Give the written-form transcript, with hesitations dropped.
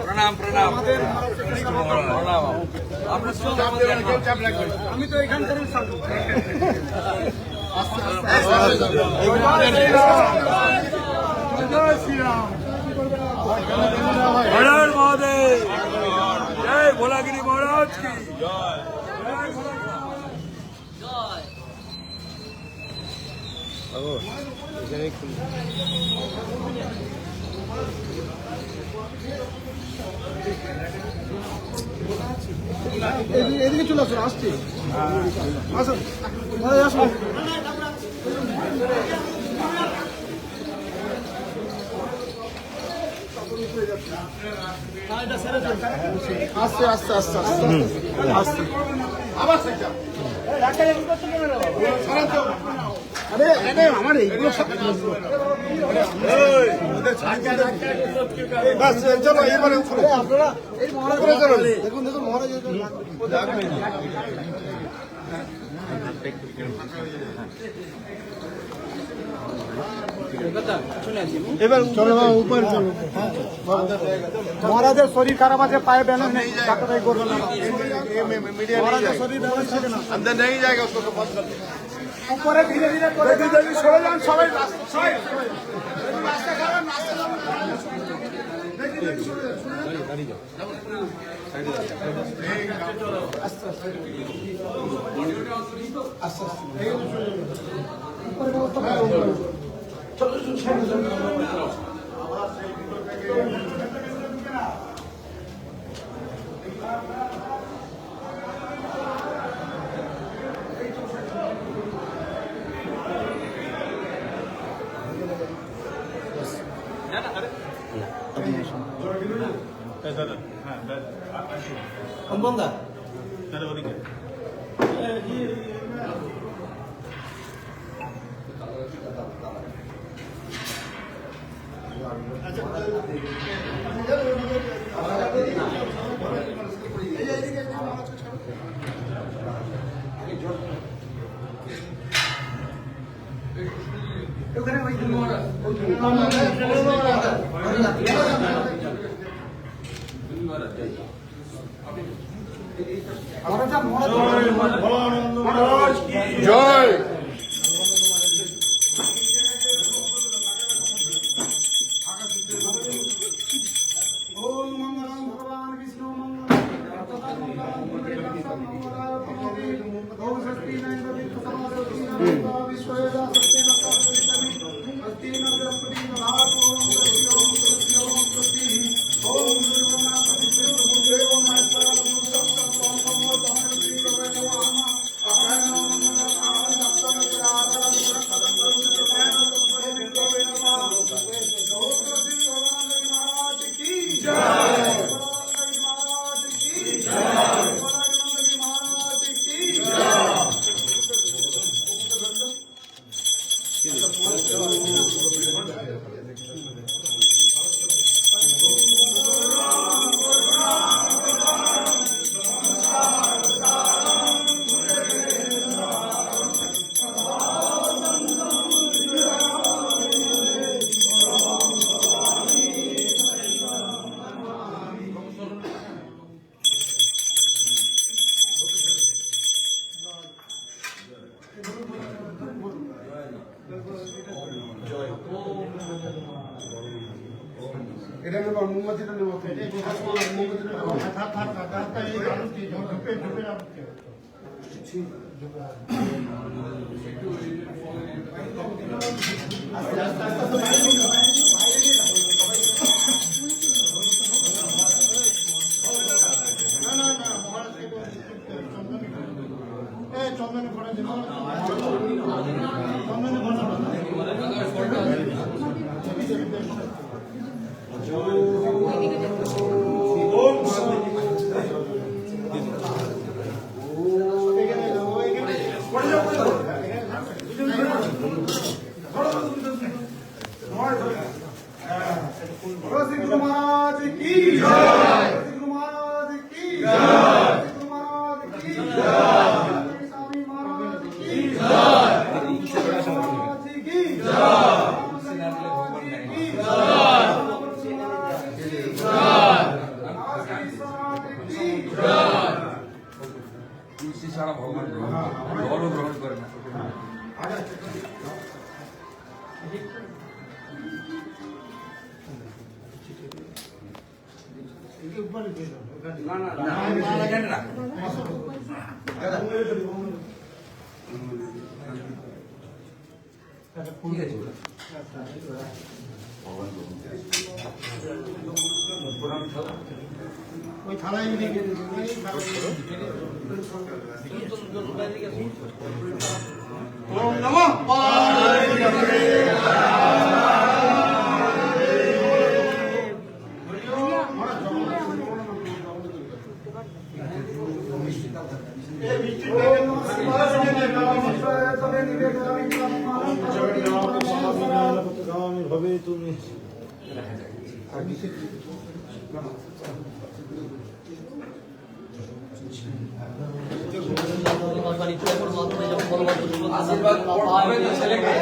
প্রণাম প্রণাম আমি তো এখানকার মহাদেব জয় ভোলাগিরি মহারাজ কি জয়। এদিকে চলে আসুন, আসছি আসুন আসুন। আস্তে আস্তে আস্তে আস্তে আস্তে আবার আরে আমার এইগুলো চলো এবারে আপনারা দেখুন দেখুন মহারাজ এবার চলো উপরে চলো। মহারাজের শরীর খারাপ আছে, পায়ে ব্যালেন্স নেই, ডাক্তার করবেন না। মহারাজের শরীর ব্যালেন্স থাকে না, अंदर नहीं जाएगा उसको बंद कर दो। উপরে ধীরে ধীরে করে সরে যান সবাই, রাস্তা খারাপ, বন্ধা জয়। এটা নেব, মোমবাতিটা নেব, মোমবাতিটা নেব। চন্দনে ভরে দেব, চন্দনে ভরে महाराज की जय, महाराज की जय। তুলসী ছাড়া ভগবান জলও গ্রহণ করে না। ঠিক আছে ওই থানায় ওম নমঃ ভাবে তুমি আশীর্বাদ ছেলেকে